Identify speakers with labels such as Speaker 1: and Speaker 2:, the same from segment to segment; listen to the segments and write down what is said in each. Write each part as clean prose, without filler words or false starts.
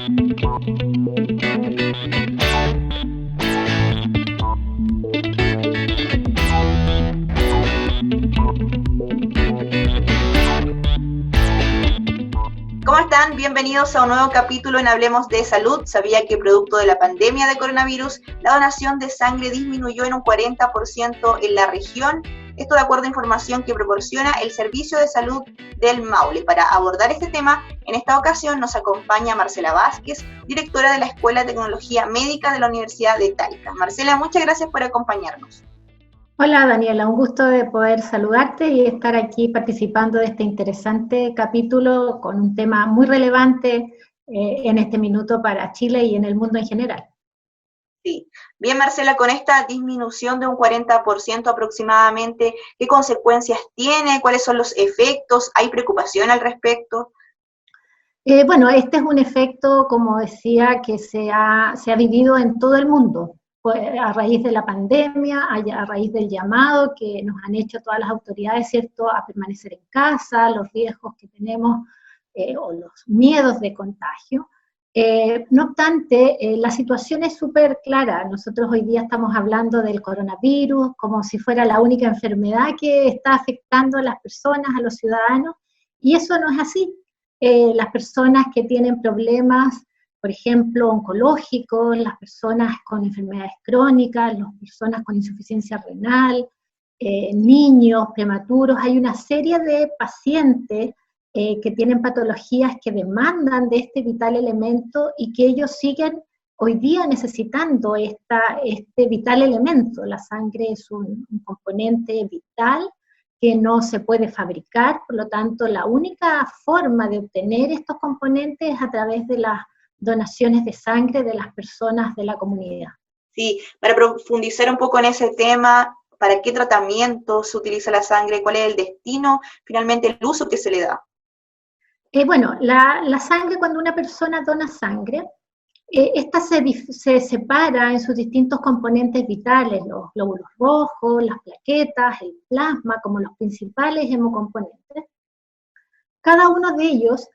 Speaker 1: ¿Cómo están? Bienvenidos a un nuevo capítulo en Hablemos de Salud. Sabía que producto de la pandemia de coronavirus, la donación de sangre disminuyó en un 40% en la región. Esto de acuerdo a información que proporciona el Servicio de Salud del Maule. Para abordar este tema, en esta ocasión nos acompaña Marcela Vázquez, directora de la Escuela de Tecnología Médica de la Universidad de Talca. Marcela, muchas gracias por acompañarnos.
Speaker 2: Hola Daniela, un gusto de poder saludarte y estar aquí participando de este interesante capítulo con un tema muy relevante en este minuto para Chile y en el mundo en general.
Speaker 1: Sí. Bien, Marcela, con esta disminución de un 40% aproximadamente, ¿qué consecuencias tiene? ¿Cuáles son los efectos? ¿Hay preocupación al respecto?
Speaker 2: Bueno, este es un efecto, como decía, que se ha vivido en todo el mundo. A raíz de la pandemia, a raíz del llamado que nos han hecho todas las autoridades, ¿cierto?, a permanecer en casa, los riesgos que tenemos o los miedos de contagio. No obstante, la situación es súper clara. Nosotros hoy día estamos hablando del coronavirus como si fuera la única enfermedad que está afectando a las personas, a los ciudadanos, y eso no es así. Las personas que tienen problemas, por ejemplo, oncológicos, las personas con enfermedades crónicas, las personas con insuficiencia renal, niños prematuros, hay una serie de pacientes que tienen patologías que demandan de este vital elemento y que ellos siguen hoy día necesitando este vital elemento. La sangre es un componente vital que no se puede fabricar, por lo tanto, la única forma de obtener estos componentes es a través de las donaciones de sangre de las personas de la comunidad.
Speaker 1: Sí, para profundizar un poco en ese tema, ¿para qué tratamiento se utiliza la sangre? ¿Cuál es el destino, finalmente el uso que se le da?
Speaker 2: Bueno, la sangre, cuando una persona dona sangre, esta se separa en sus distintos componentes vitales, los glóbulos rojos, las plaquetas, el plasma, como los principales hemocomponentes. Cada uno de ellos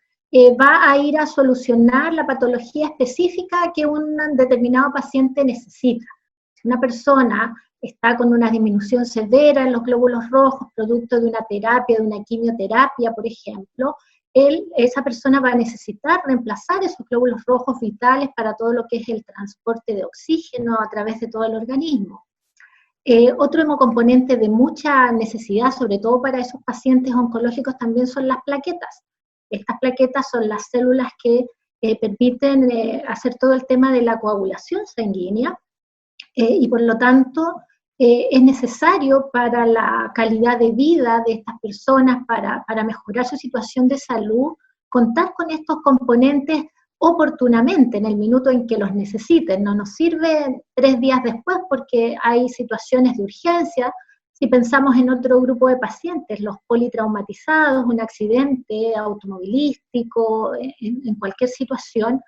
Speaker 2: va a ir a solucionar la patología específica que un determinado paciente necesita. Si una persona está con una disminución severa en los glóbulos rojos, producto de una terapia, de una quimioterapia, por ejemplo, esa persona va a necesitar reemplazar esos glóbulos rojos vitales para todo lo que es el transporte de oxígeno a través de todo el organismo. Otro hemocomponente de mucha necesidad, sobre todo para esos pacientes oncológicos, también son las plaquetas. Estas plaquetas son las células que permiten hacer todo el tema de la coagulación sanguínea y por lo tanto es necesario para la calidad de vida de estas personas, para mejorar su situación de salud, contar con estos componentes oportunamente, en el minuto en que los necesiten. No nos sirve 3 días después porque hay situaciones de urgencia. Si pensamos en otro grupo de pacientes, los politraumatizados, un accidente automovilístico, en cualquier situación,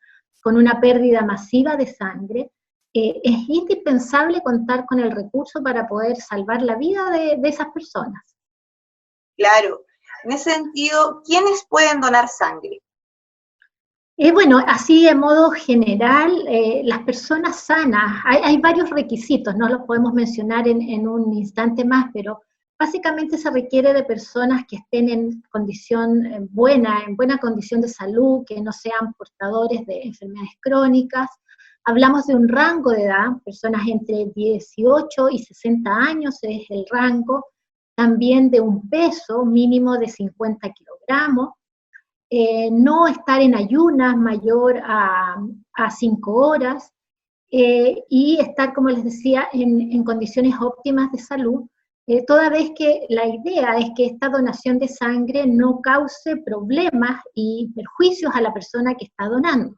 Speaker 2: con una pérdida masiva de sangre, es indispensable contar con el recurso para poder salvar la vida de esas personas.
Speaker 1: Claro. En ese sentido, ¿quiénes pueden donar sangre?
Speaker 2: Bueno, así de modo general, las personas sanas, hay varios requisitos, no los podemos mencionar en un instante más, pero básicamente se requiere de personas que estén en condición buena, en buena condición de salud, que no sean portadores de enfermedades crónicas. Hablamos de un rango de edad, personas entre 18 y 60 años es el rango, también de un peso mínimo de 50 kilogramos, no estar en ayunas mayor a 5 horas, y estar, como les decía, en condiciones óptimas de salud, toda vez que la idea es que esta donación de sangre no cause problemas y perjuicios a la persona que está donando.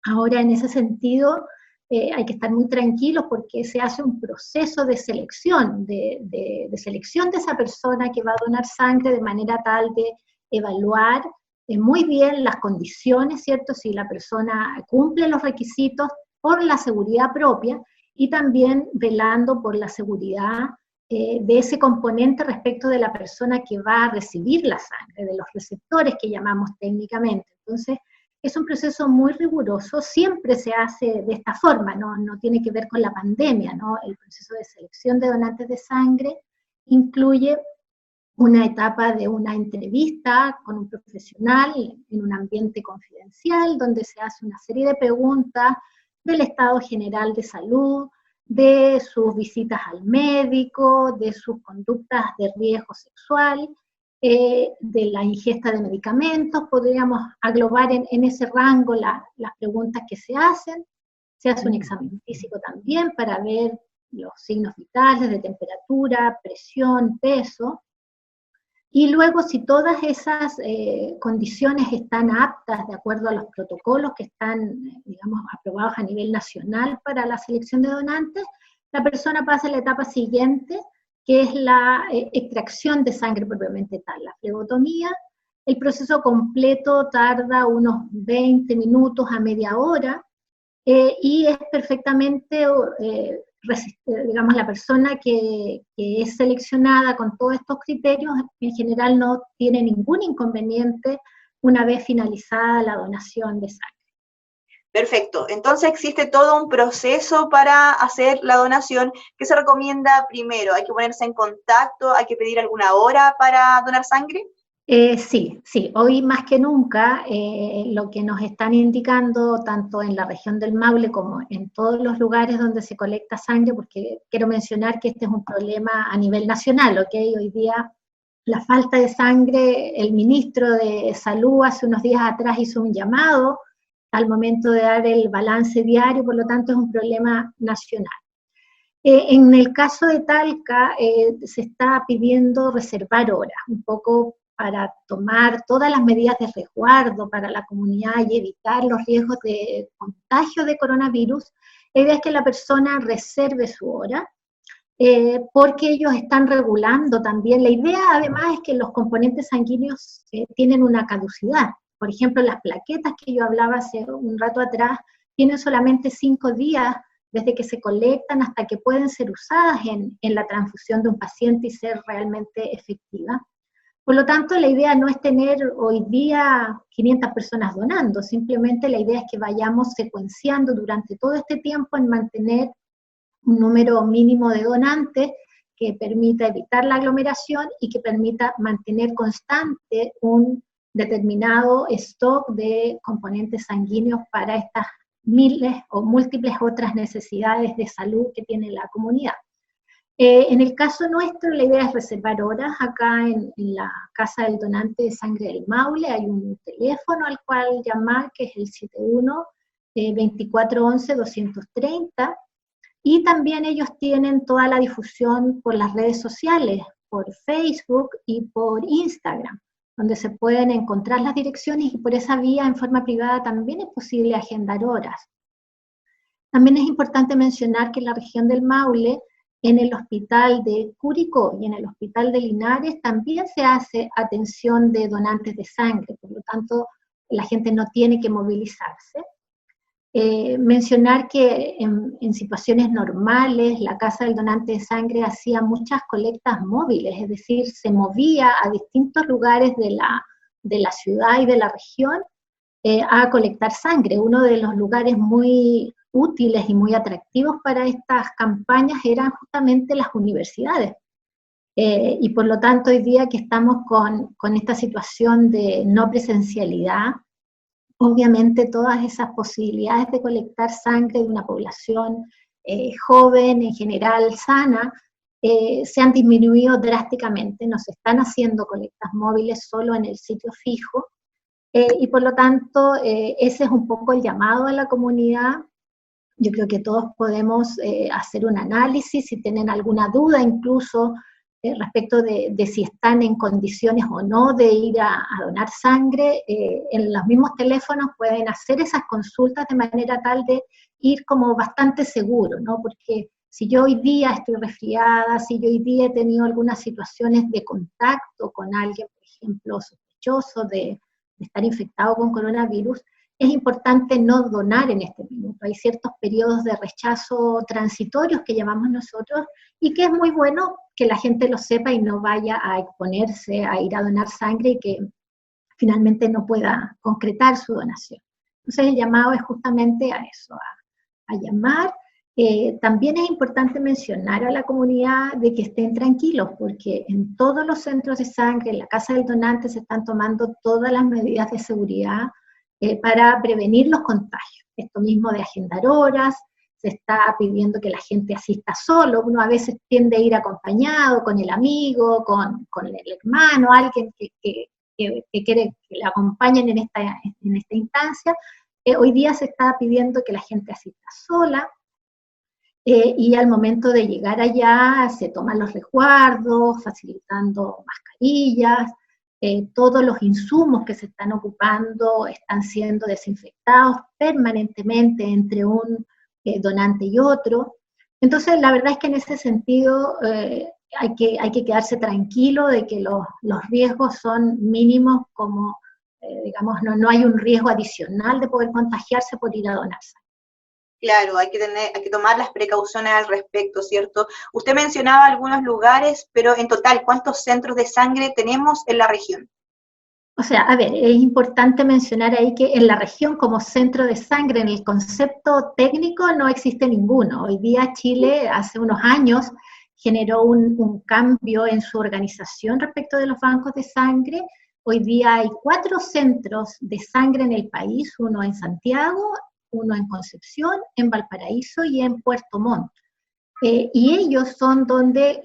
Speaker 2: Ahora, en ese sentido, hay que estar muy tranquilos porque se hace un proceso de selección, de selección de esa persona que va a donar sangre de manera tal de evaluar muy bien las condiciones, ¿cierto? Si la persona cumple los requisitos por la seguridad propia y también velando por la seguridad de ese componente respecto de la persona que va a recibir la sangre, de los receptores que llamamos técnicamente. Entonces, es un proceso muy riguroso, siempre se hace de esta forma, no tiene que ver con la pandemia, ¿no? El proceso de selección de donantes de sangre incluye una etapa de una entrevista con un profesional en un ambiente confidencial, donde se hace una serie de preguntas del estado general de salud, de sus visitas al médico, de sus conductas de riesgo sexual, de la ingesta de medicamentos, podríamos englobar en ese rango las preguntas que se hace un examen físico también para ver los signos vitales de temperatura, presión, peso, y luego si todas esas condiciones están aptas de acuerdo a los protocolos que están, digamos, aprobados a nivel nacional para la selección de donantes, la persona pasa a la etapa siguiente, que es la extracción de sangre propiamente tal, la flebotomía. El proceso completo tarda unos 20 minutos a media hora, y es perfectamente, digamos, la persona que es seleccionada con todos estos criterios, en general no tiene ningún inconveniente una vez finalizada la donación de sangre.
Speaker 1: Perfecto, entonces existe todo un proceso para hacer la donación. ¿Qué se recomienda primero? ¿Hay que ponerse en contacto? ¿Hay que pedir alguna hora para donar sangre?
Speaker 2: Sí, hoy más que nunca lo que nos están indicando tanto en la región del Maule como en todos los lugares donde se colecta sangre, porque quiero mencionar que este es un problema a nivel nacional, ¿ok? Hoy día la falta de sangre, el ministro de Salud hace unos días atrás hizo un llamado al momento de dar el balance diario, por lo tanto es un problema nacional. En el caso de Talca se está pidiendo reservar horas, un poco para tomar todas las medidas de resguardo para la comunidad y evitar los riesgos de contagio de coronavirus. La idea es que la persona reserve su hora, porque ellos están regulando también. La idea además es que los componentes sanguíneos tienen una caducidad. Por ejemplo, las plaquetas que yo hablaba hace un rato atrás tienen solamente 5 días desde que se colectan hasta que pueden ser usadas en la transfusión de un paciente y ser realmente efectivas. Por lo tanto, la idea no es tener hoy día 500 personas donando, simplemente la idea es que vayamos secuenciando durante todo este tiempo en mantener un número mínimo de donantes que permita evitar la aglomeración y que permita mantener constante un determinado stock de componentes sanguíneos para estas miles o múltiples otras necesidades de salud que tiene la comunidad. En el caso nuestro, la idea es reservar horas. Acá en la Casa del Donante de Sangre del Maule hay un teléfono al cual llamar, que es el 71-2411-230, y también ellos tienen toda la difusión por las redes sociales, por Facebook y por Instagram, donde se pueden encontrar las direcciones y por esa vía en forma privada también es posible agendar horas. También es importante mencionar que en la región del Maule, en el hospital de Curicó y en el hospital de Linares también se hace atención de donantes de sangre, por lo tanto la gente no tiene que movilizarse. Mencionar que en situaciones normales la Casa del Donante de Sangre hacía muchas colectas móviles, es decir, se movía a distintos lugares de la ciudad y de la región a colectar sangre. Uno de los lugares muy útiles y muy atractivos para estas campañas eran justamente las universidades. Y por lo tanto hoy día que estamos con esta situación de no presencialidad, obviamente todas esas posibilidades de colectar sangre de una población joven, en general sana, se han disminuido drásticamente, no se están haciendo colectas móviles solo en el sitio fijo, y por lo tanto ese es un poco el llamado a la comunidad. Yo creo que todos podemos hacer un análisis, si tienen alguna duda incluso respecto de si están en condiciones o no de ir a donar sangre, en los mismos teléfonos pueden hacer esas consultas de manera tal de ir como bastante seguro, ¿no? Porque si yo hoy día estoy resfriada, si yo hoy día he tenido algunas situaciones de contacto con alguien, por ejemplo, sospechoso de estar infectado con coronavirus, es importante no donar en este minuto. Hay ciertos periodos de rechazo transitorios que llamamos nosotros y que es muy bueno que la gente lo sepa y no vaya a exponerse a ir a donar sangre y que finalmente no pueda concretar su donación. Entonces el llamado es justamente a eso, a llamar. También es importante mencionar a la comunidad de que estén tranquilos, porque en todos los centros de sangre, en la casa del donante, se están tomando todas las medidas de seguridad para prevenir los contagios. Esto mismo de agendar horas, se está pidiendo que la gente asista solo, uno a veces tiende a ir acompañado con el amigo, con el hermano, alguien que quiere que le acompañen en esta instancia. Hoy día se está pidiendo que la gente asista sola, y al momento de llegar allá se toman los resguardos, facilitando mascarillas, todos los insumos que se están ocupando están siendo desinfectados permanentemente entre un donante y otro. Entonces, la verdad es que en ese sentido hay que quedarse tranquilo de que los riesgos son mínimos, como, digamos, no hay un riesgo adicional de poder contagiarse por ir a donarse.
Speaker 1: Claro, hay que tomar las precauciones al respecto, ¿cierto? Usted mencionaba algunos lugares, pero en total, ¿cuántos centros de sangre tenemos en la región?
Speaker 2: O sea, a ver, es importante mencionar ahí que en la región como centro de sangre, en el concepto técnico, no existe ninguno. Hoy día Chile, hace unos años, generó un cambio en su organización respecto de los bancos de sangre. Hoy día hay 4 centros de sangre en el país, uno en Santiago, uno en Concepción, en Valparaíso y en Puerto Montt. Y ellos son donde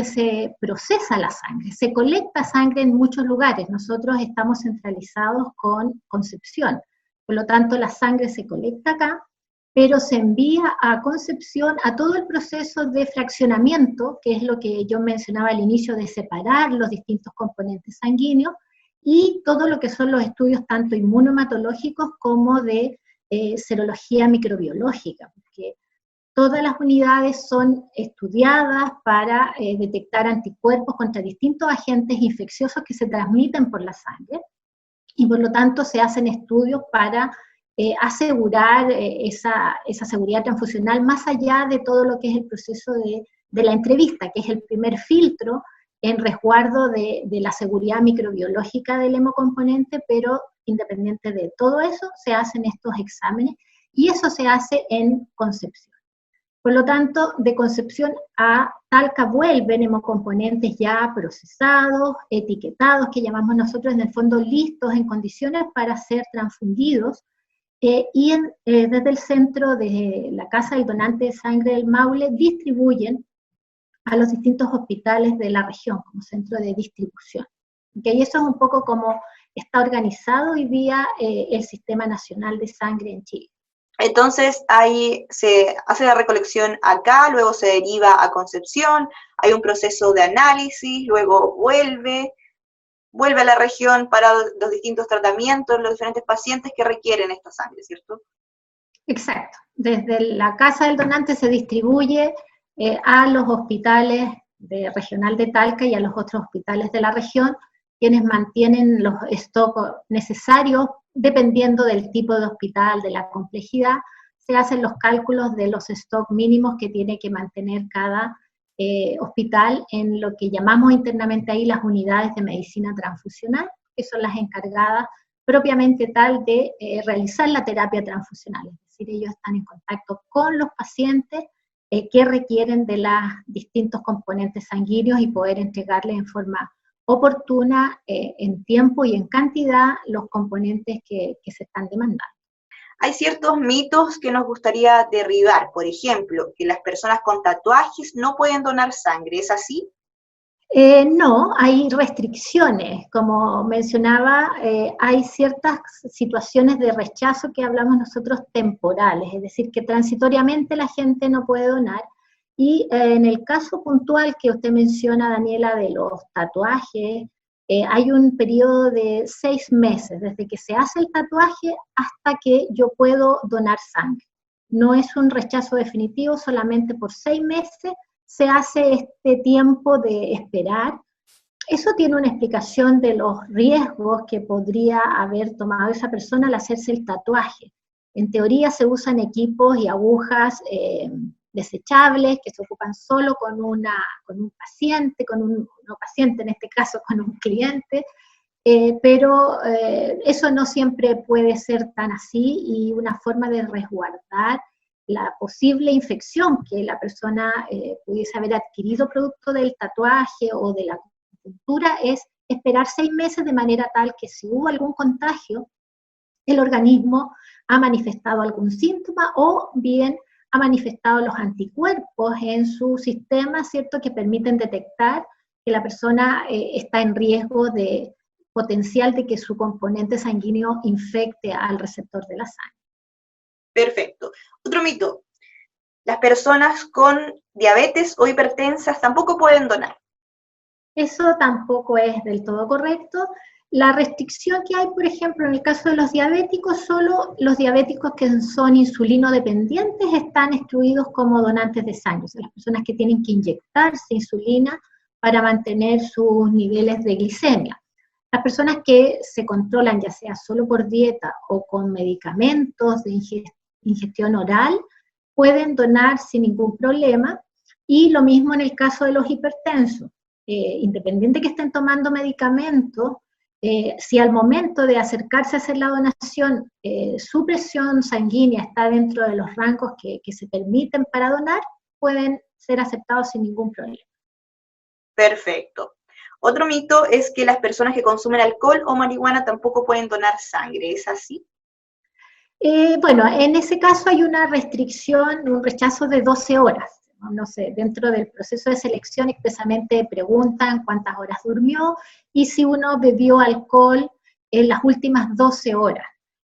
Speaker 2: se procesa la sangre. Se colecta sangre en muchos lugares. Nosotros estamos centralizados con Concepción. Por lo tanto, la sangre se colecta acá, pero se envía a Concepción a todo el proceso de fraccionamiento, que es lo que yo mencionaba al inicio, de separar los distintos componentes sanguíneos, y todo lo que son los estudios tanto inmunohematológicos como de serología microbiológica, porque todas las unidades son estudiadas para detectar anticuerpos contra distintos agentes infecciosos que se transmiten por la sangre, y por lo tanto se hacen estudios para asegurar esa seguridad transfusional, más allá de todo lo que es el proceso de la entrevista, que es el primer filtro en resguardo de la seguridad microbiológica del hemocomponente, pero independiente de todo eso, se hacen estos exámenes, y eso se hace en Concepción. Por lo tanto, de Concepción a Talca vuelven hemocomponentes ya procesados, etiquetados, que llamamos nosotros en el fondo listos en condiciones para ser transfundidos, y desde el centro de la Casa del Donante de Sangre del Maule distribuyen a los distintos hospitales de la región como centro de distribución. Y eso es un poco como está organizado hoy día el Sistema Nacional de Sangre en Chile.
Speaker 1: Entonces, ahí se hace la recolección acá, luego se deriva a Concepción, hay un proceso de análisis, luego vuelve a la región para los distintos tratamientos, los diferentes pacientes que requieren esta sangre, ¿cierto?
Speaker 2: Exacto. Desde la Casa del Donante se distribuye a los hospitales regional de Talca y a los otros hospitales de la región, quienes mantienen los stocks necesarios, dependiendo del tipo de hospital, de la complejidad, se hacen los cálculos de los stocks mínimos que tiene que mantener cada hospital en lo que llamamos internamente ahí las unidades de medicina transfusional, que son las encargadas propiamente tal de realizar la terapia transfusional, es decir, ellos están en contacto con los pacientes que requieren de los distintos componentes sanguíneos y poder entregarles en forma oportuna, en tiempo y en cantidad, los componentes que se están demandando.
Speaker 1: Hay ciertos mitos que nos gustaría derribar, por ejemplo, que las personas con tatuajes no pueden donar sangre, ¿es así?
Speaker 2: No, hay restricciones, como mencionaba, hay ciertas situaciones de rechazo que hablamos nosotros temporales, es decir, que transitoriamente la gente no puede donar, y en el caso puntual que usted menciona, Daniela, de los tatuajes, hay un periodo de 6 meses, desde que se hace el tatuaje hasta que yo puedo donar sangre. No es un rechazo definitivo, solamente por 6 meses, se hace este tiempo de esperar. Eso tiene una explicación de los riesgos que podría haber tomado esa persona al hacerse el tatuaje. En teoría se usan equipos y agujas desechables que se ocupan solo con un paciente, no paciente en este caso, con un cliente, pero eso no siempre puede ser tan así, y una forma de resguardar la posible infección que la persona pudiese haber adquirido producto del tatuaje o de la acupuntura es esperar 6 meses, de manera tal que si hubo algún contagio, el organismo ha manifestado algún síntoma o bien ha manifestado los anticuerpos en su sistema, ¿cierto?, que permiten detectar que la persona está en riesgo de potencial de que su componente sanguíneo infecte al receptor de la sangre.
Speaker 1: Perfecto. Otro mito: las personas con diabetes o hipertensas tampoco pueden donar.
Speaker 2: Eso tampoco es del todo correcto. La restricción que hay, por ejemplo, en el caso de los diabéticos, solo los diabéticos que son insulinodependientes están excluidos como donantes de sangre. O sea, las personas que tienen que inyectarse insulina para mantener sus niveles de glicemia. Las personas que se controlan, ya sea solo por dieta o con medicamentos de ingestión oral, pueden donar sin ningún problema, y lo mismo en el caso de los hipertensos. Independiente que estén tomando medicamentos, si al momento de acercarse a hacer la donación su presión sanguínea está dentro de los rangos que se permiten para donar, pueden ser aceptados sin ningún problema.
Speaker 1: Perfecto. Otro mito es que las personas que consumen alcohol o marihuana tampoco pueden donar sangre. ¿Es así?
Speaker 2: Bueno, en ese caso hay una restricción, un rechazo de 12 horas. No sé, dentro del proceso de selección expresamente preguntan cuántas horas durmió y si uno bebió alcohol en las últimas 12 horas.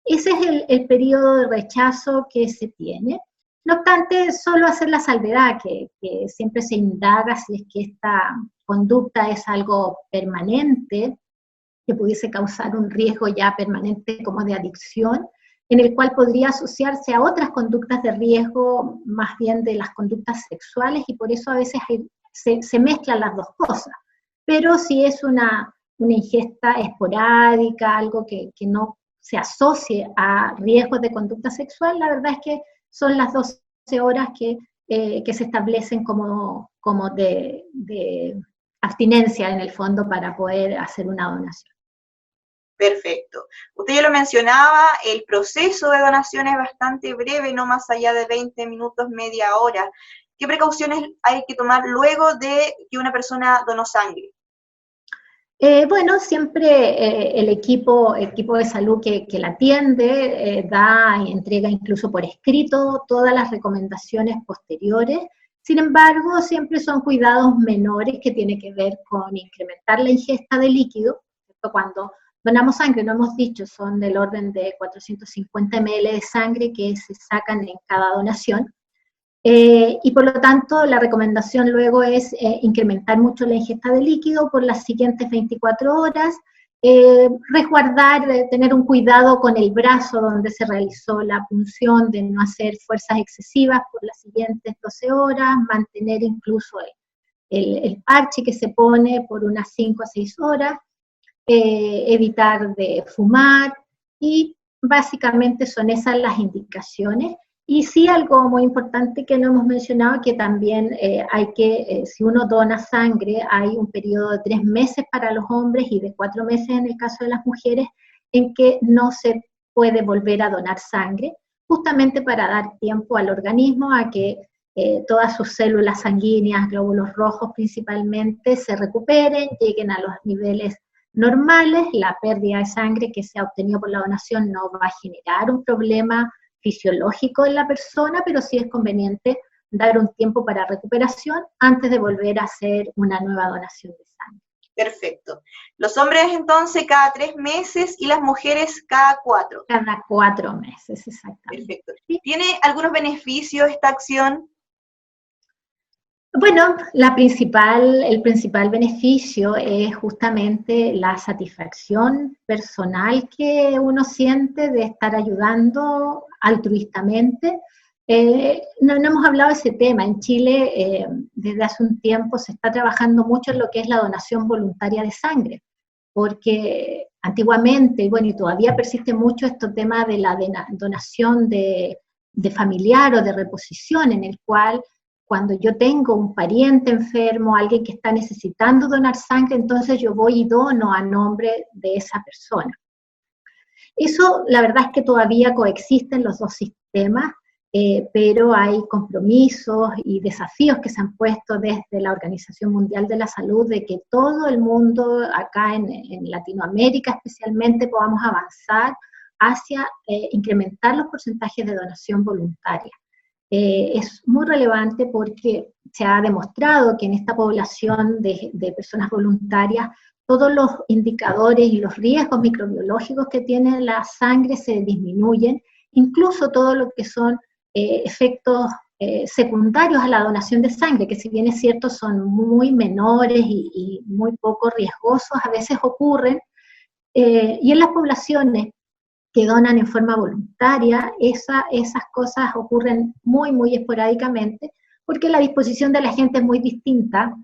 Speaker 2: Ese es el periodo de rechazo que se tiene. No obstante, solo hacer la salvedad, que siempre se indaga si es que esta conducta es algo permanente, que pudiese causar un riesgo ya permanente como de adicción, en el cual podría asociarse a otras conductas de riesgo, más bien de las conductas sexuales, y por eso a veces se mezclan las dos cosas. Pero si es una ingesta esporádica, algo que no se asocie a riesgos de conducta sexual, la verdad es que son las 12 horas que se establecen como de abstinencia en el fondo para poder hacer una donación.
Speaker 1: Perfecto. Usted ya lo mencionaba, el proceso de donación es bastante breve, no más allá de 20 minutos, media hora. ¿Qué precauciones hay que tomar luego de que una persona donó sangre?
Speaker 2: Bueno, siempre el equipo de salud que la atiende da y entrega incluso por escrito todas las recomendaciones posteriores. Sin embargo, siempre son cuidados menores que tienen que ver con incrementar la ingesta de líquido. Cuando donamos sangre, no hemos dicho, son del orden de 450 ml de sangre que se sacan en cada donación. Y por lo tanto, la recomendación luego es incrementar mucho la ingesta de líquido por las siguientes 24 horas, resguardar, tener un cuidado con el brazo donde se realizó la punción, de no hacer fuerzas excesivas por las siguientes 12 horas, mantener incluso el parche que se pone por unas 5 a 6 horas, evitar de fumar, y básicamente son esas las indicaciones. Y sí, algo muy importante que no hemos mencionado, que también hay que, si uno dona sangre, hay un periodo de 3 meses para los hombres y de 4 meses en el caso de las mujeres, en que no se puede volver a donar sangre, justamente para dar tiempo al organismo a que todas sus células sanguíneas, glóbulos rojos principalmente, se recuperen, lleguen a los niveles normales. La pérdida de sangre que se ha obtenido por la donación no va a generar un problema fisiológico en la persona, pero sí es conveniente dar un tiempo para recuperación antes de volver a hacer una nueva donación de sangre.
Speaker 1: Perfecto. Los hombres entonces cada 3 meses y las mujeres cada 4.
Speaker 2: Cada 4 meses, exactamente.
Speaker 1: Perfecto. ¿Tiene algunos beneficios esta acción?
Speaker 2: Bueno, el principal beneficio es justamente la satisfacción personal que uno siente de estar ayudando altruistamente. No hemos hablado de ese tema. En Chile, desde hace un tiempo, se está trabajando mucho en lo que es la donación voluntaria de sangre, porque antiguamente, bueno, y todavía persiste mucho este tema de la donación de familiar o de reposición, en el cual cuando yo tengo un pariente enfermo, alguien que está necesitando donar sangre, entonces yo voy y dono a nombre de esa persona. Eso, la verdad es que todavía coexisten los dos sistemas, pero hay compromisos y desafíos que se han puesto desde la Organización Mundial de la Salud de que todo el mundo, acá en Latinoamérica especialmente, podamos avanzar hacia incrementar los porcentajes de donación voluntaria. Es muy relevante porque se ha demostrado que en esta población de personas voluntarias todos los indicadores y los riesgos microbiológicos que tiene la sangre se disminuyen, incluso todo lo que son efectos secundarios a la donación de sangre, que si bien es cierto son muy menores y muy poco riesgosos, a veces ocurren, y en las poblaciones que donan en forma voluntaria, esas cosas ocurren muy esporádicamente, porque la disposición de la gente es muy distinta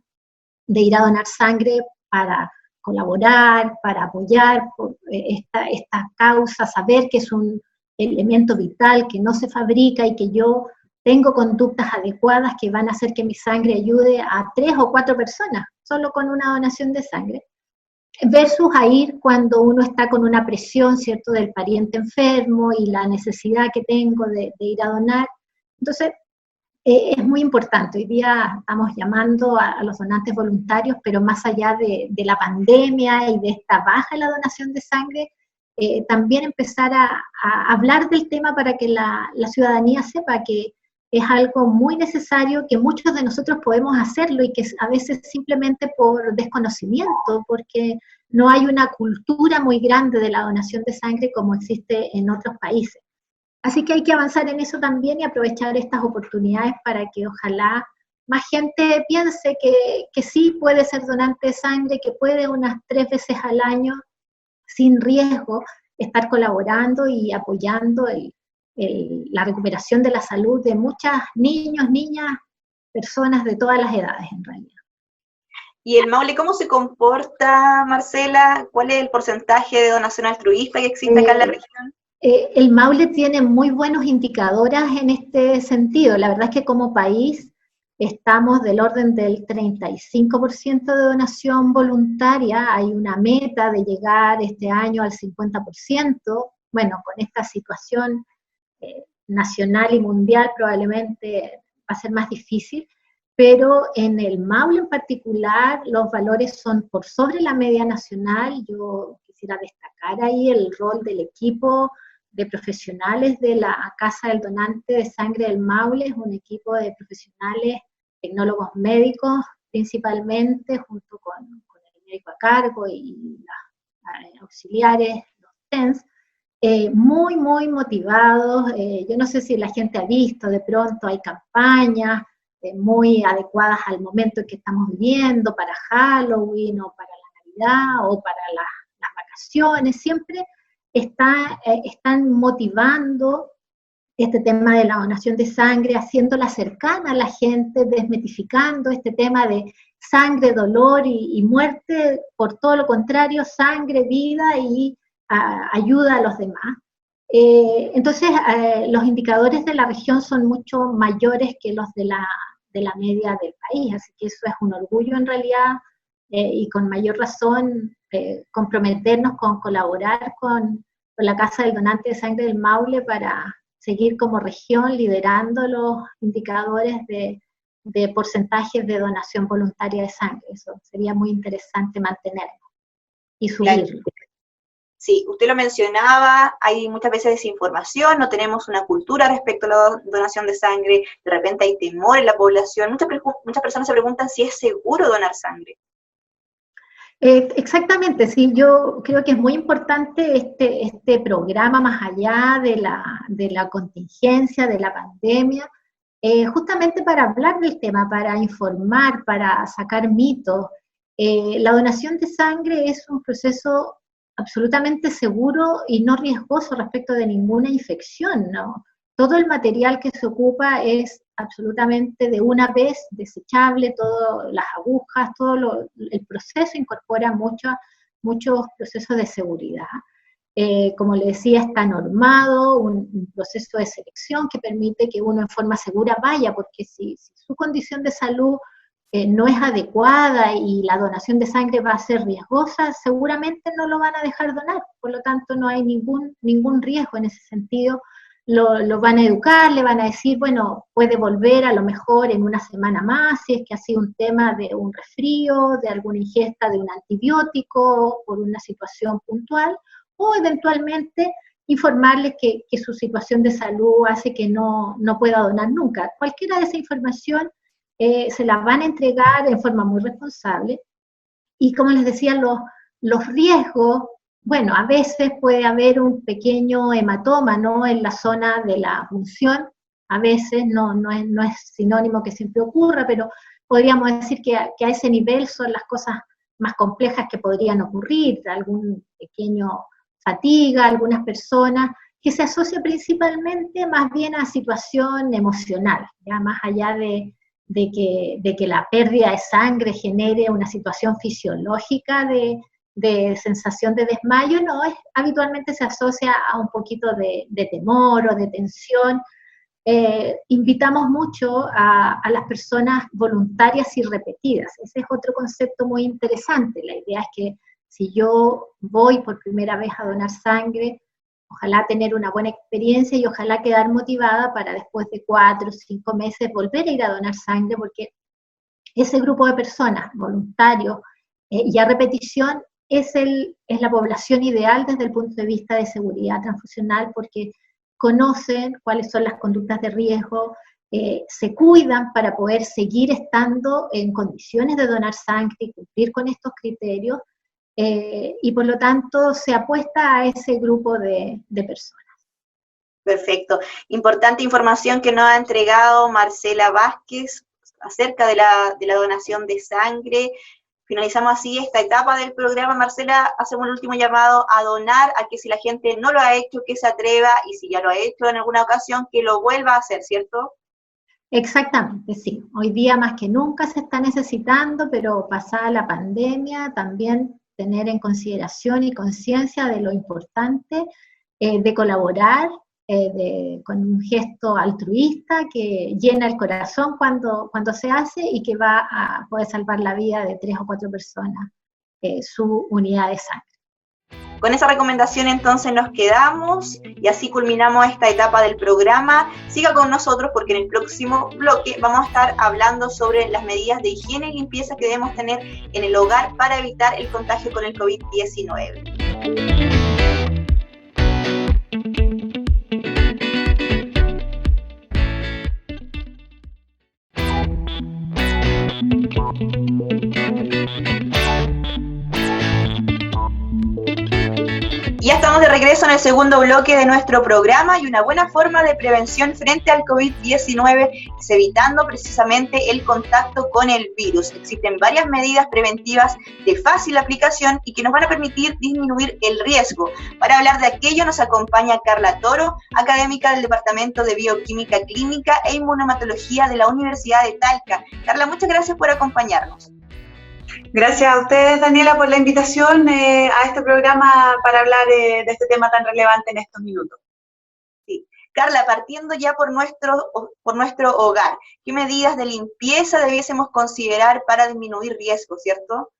Speaker 2: de ir a donar sangre para colaborar, para apoyar por esta causa, saber que es un elemento vital, que no se fabrica y que yo tengo conductas adecuadas que van a hacer que mi sangre ayude a 3 o 4 personas, solo con una donación de sangre, versus a ir cuando uno está con una presión, ¿cierto?, del pariente enfermo y la necesidad que tengo de ir a donar. Entonces, es muy importante. Hoy día estamos llamando a los donantes voluntarios, pero más allá de la pandemia y de esta baja en la donación de sangre, también empezar a hablar del tema para que la ciudadanía sepa que es algo muy necesario, que muchos de nosotros podemos hacerlo y que a veces simplemente por desconocimiento, porque no hay una cultura muy grande de la donación de sangre como existe en otros países. Así que hay que avanzar en eso también y aprovechar estas oportunidades para que ojalá más gente piense que sí puede ser donante de sangre, que puede unas 3 veces al año, sin riesgo, estar colaborando y apoyando la recuperación de la salud de muchos niños, niñas, personas de todas las edades en realidad.
Speaker 1: ¿Y el Maule cómo se comporta, Marcela? ¿Cuál es el porcentaje de donación altruista que existe acá en la región?
Speaker 2: El Maule tiene muy buenos indicadores en este sentido. La verdad es que como país estamos del orden del 35% de donación voluntaria. Hay una meta de llegar este año al 50%. Bueno, con esta situación nacional y mundial probablemente va a ser más difícil, pero en el Maule en particular los valores son por sobre la media nacional. Yo quisiera destacar ahí el rol del equipo de profesionales de la Casa del Donante de Sangre del Maule. Es un equipo de profesionales, tecnólogos médicos principalmente, junto con el médico a cargo y las auxiliares, los TENS, muy motivados. Yo no sé si la gente ha visto, de pronto hay campañas muy adecuadas al momento en que estamos viviendo, para Halloween o para la Navidad o para las vacaciones. Siempre están motivando este tema de la donación de sangre, haciéndola cercana a la gente, desmitificando este tema de sangre, dolor y muerte, por todo lo contrario, sangre, vida y ayuda a los demás. Entonces, los indicadores de la región son mucho mayores que los de la media del país, así que eso es un orgullo en realidad, y con mayor razón comprometernos con colaborar con la Casa del Donante de Sangre del Maule para seguir como región liderando los indicadores de porcentajes de donación voluntaria de sangre. Eso sería muy interesante mantenerlo y subirlo. Claro.
Speaker 1: Sí, usted lo mencionaba, hay muchas veces desinformación, no tenemos una cultura respecto a la donación de sangre, de repente hay temor en la población, muchas personas se preguntan si es seguro donar sangre.
Speaker 2: Exactamente, sí, yo creo que es muy importante este programa más allá de la contingencia, de la pandemia, justamente para hablar del tema, para informar, para sacar mitos. La donación de sangre es un proceso absolutamente seguro y no riesgoso respecto de ninguna infección, ¿no? Todo el material que se ocupa es absolutamente de una vez desechable, todas las agujas, el proceso incorpora muchos procesos de seguridad. Como le decía, está normado, un proceso de selección que permite que uno en forma segura vaya, porque si su condición de salud no es adecuada y la donación de sangre va a ser riesgosa, seguramente no lo van a dejar donar, por lo tanto no hay ningún riesgo en ese sentido. Lo van a educar, le van a decir, bueno, puede volver a lo mejor en una semana más, si es que ha sido un tema de un resfrío, de alguna ingesta de un antibiótico, por una situación puntual, o eventualmente informarles que su situación de salud hace que no pueda donar nunca. Cualquiera de esa información se la van a entregar en forma muy responsable, y como les decía, los riesgos, bueno, a veces puede haber un pequeño hematoma, ¿no?, en la zona de la punción, a veces no es sinónimo que siempre ocurra, pero podríamos decir que a ese nivel son las cosas más complejas que podrían ocurrir, algún pequeño fatiga, algunas personas, que se asocia principalmente más bien a situación emocional, ya más allá de que la pérdida de sangre genere una situación fisiológica de sensación de desmayo, no, habitualmente se asocia a un poquito de temor o de tensión. Invitamos mucho a las personas voluntarias y repetidas. Ese es otro concepto muy interesante. La idea es que si yo voy por primera vez a donar sangre, ojalá tener una buena experiencia y ojalá quedar motivada para después de 4 o 5 meses volver a ir a donar sangre, porque ese grupo de personas, voluntarios y a repetición, es la población ideal desde el punto de vista de seguridad transfusional, porque conocen cuáles son las conductas de riesgo, se cuidan para poder seguir estando en condiciones de donar sangre y cumplir con estos criterios, y por lo tanto se apuesta a ese grupo de personas.
Speaker 1: Perfecto. Importante información que nos ha entregado Marcela Vázquez acerca de la donación de sangre. Finalizamos así esta etapa del programa. Marcela, hacemos el último llamado a donar, a que si la gente no lo ha hecho, que se atreva, y si ya lo ha hecho en alguna ocasión, que lo vuelva a hacer, ¿cierto?
Speaker 2: Exactamente, sí. Hoy día más que nunca se está necesitando, pero pasada la pandemia también tener en consideración y conciencia de lo importante de colaborar con un gesto altruista que llena el corazón cuando se hace y que va a poder salvar la vida de 3 o 4 personas, su unidad de sangre.
Speaker 1: Con esa recomendación entonces nos quedamos y así culminamos esta etapa del programa. Siga con nosotros porque en el próximo bloque vamos a estar hablando sobre las medidas de higiene y limpieza que debemos tener en el hogar para evitar el contagio con el COVID-19. Ya estamos de regreso en el segundo bloque de nuestro programa, y una buena forma de prevención frente al COVID-19 es evitando precisamente el contacto con el virus. Existen varias medidas preventivas de fácil aplicación y que nos van a permitir disminuir el riesgo. Para hablar de aquello nos acompaña Carla Toro, académica del Departamento de Bioquímica Clínica e Inmunohematología de la Universidad de Talca. Carla, muchas gracias por acompañarnos.
Speaker 3: Gracias a ustedes, Daniela, por la invitación a este programa para hablar de este tema tan relevante en estos minutos.
Speaker 1: Sí. Carla, partiendo ya por nuestro hogar, ¿qué medidas de limpieza debiésemos considerar para disminuir riesgos, cierto?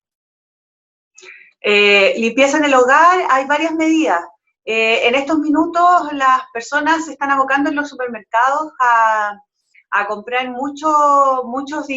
Speaker 3: Limpieza en el hogar, hay varias medidas. En estos minutos las personas se están abocando en los supermercados a comprar muchos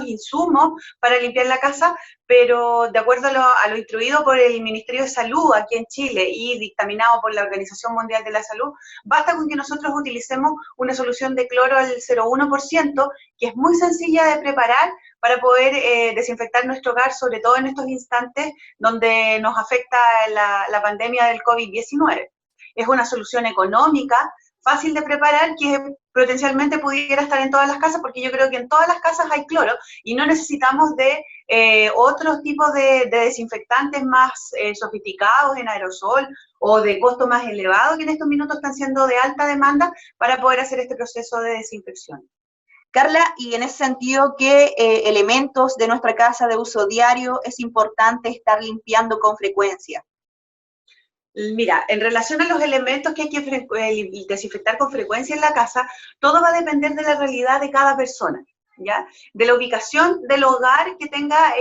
Speaker 3: insumos para limpiar la casa, pero de acuerdo a lo instruido por el Ministerio de Salud aquí en Chile y dictaminado por la Organización Mundial de la Salud, basta con que nosotros utilicemos una solución de cloro al 0,1%, que es muy sencilla de preparar para poder desinfectar nuestro hogar, sobre todo en estos instantes donde nos afecta la pandemia del COVID-19. Es una solución económica, fácil de preparar, que potencialmente pudiera estar en todas las casas, porque yo creo que en todas las casas hay cloro y no necesitamos de otros tipos de desinfectantes más sofisticados en aerosol o de costo más elevado, que en estos minutos están siendo de alta demanda para poder hacer este proceso de desinfección.
Speaker 1: Carla, y en ese sentido, ¿qué elementos de nuestra casa de uso diario es importante estar limpiando con frecuencia?
Speaker 3: Mira, en relación a los elementos que hay que desinfectar con frecuencia en la casa, todo va a depender de la realidad de cada persona, ¿ya? De la ubicación del hogar que tenga,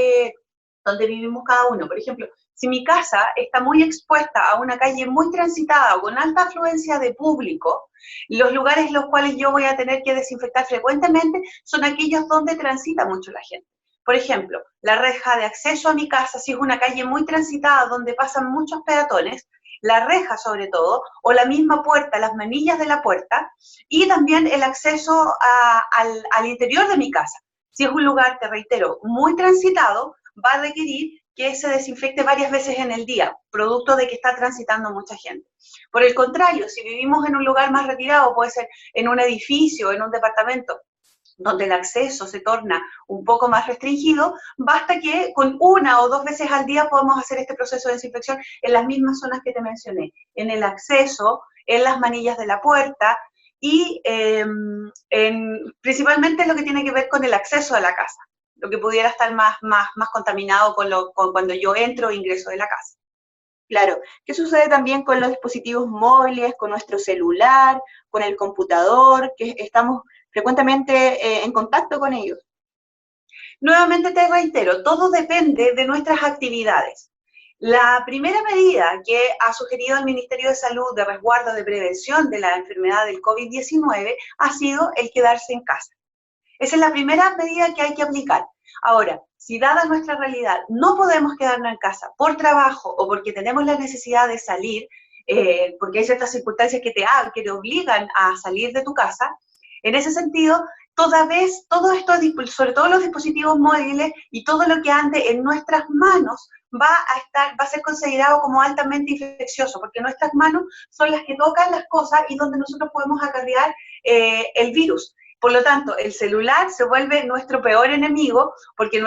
Speaker 3: donde vivimos cada uno. Por ejemplo, si mi casa está muy expuesta a una calle muy transitada o con alta afluencia de público, los lugares los cuales yo voy a tener que desinfectar frecuentemente son aquellos donde transita mucho la gente. Por ejemplo, la reja de acceso a mi casa, si es una calle muy transitada donde pasan muchos peatones, la reja sobre todo, o la misma puerta, las manillas de la puerta, y también el acceso al interior de mi casa. Si es un lugar, te reitero, muy transitado, va a requerir que se desinfecte varias veces en el día, producto de que está transitando mucha gente. Por el contrario, si vivimos en un lugar más retirado, puede ser en un edificio, en un departamento, donde el acceso se torna un poco más restringido, basta que con 1 o 2 veces al día podamos hacer este proceso de desinfección en las mismas zonas que te mencioné, en el acceso, en las manillas de la puerta y principalmente lo que tiene que ver con el acceso a la casa, lo que pudiera estar más contaminado con cuando yo entro o ingreso de la casa.
Speaker 1: Claro, ¿qué sucede también con los dispositivos móviles, con nuestro celular, con el computador, que estamos frecuentemente en contacto con ellos?
Speaker 3: Nuevamente te reitero, todo depende de nuestras actividades. La primera medida que ha sugerido el Ministerio de Salud de resguardo de prevención de la enfermedad del COVID-19 ha sido el quedarse en casa. Esa es la primera medida que hay que aplicar. Ahora, si dada nuestra realidad no podemos quedarnos en casa por trabajo o porque tenemos la necesidad de salir, porque hay ciertas circunstancias que te obligan a salir de tu casa, en ese sentido, todo esto, sobre todo los dispositivos móviles y todo lo que ande en nuestras manos, va a ser considerado como altamente infeccioso, porque nuestras manos son las que tocan las cosas y donde nosotros podemos acarrear el virus. Por lo tanto, el celular se vuelve nuestro peor enemigo, porque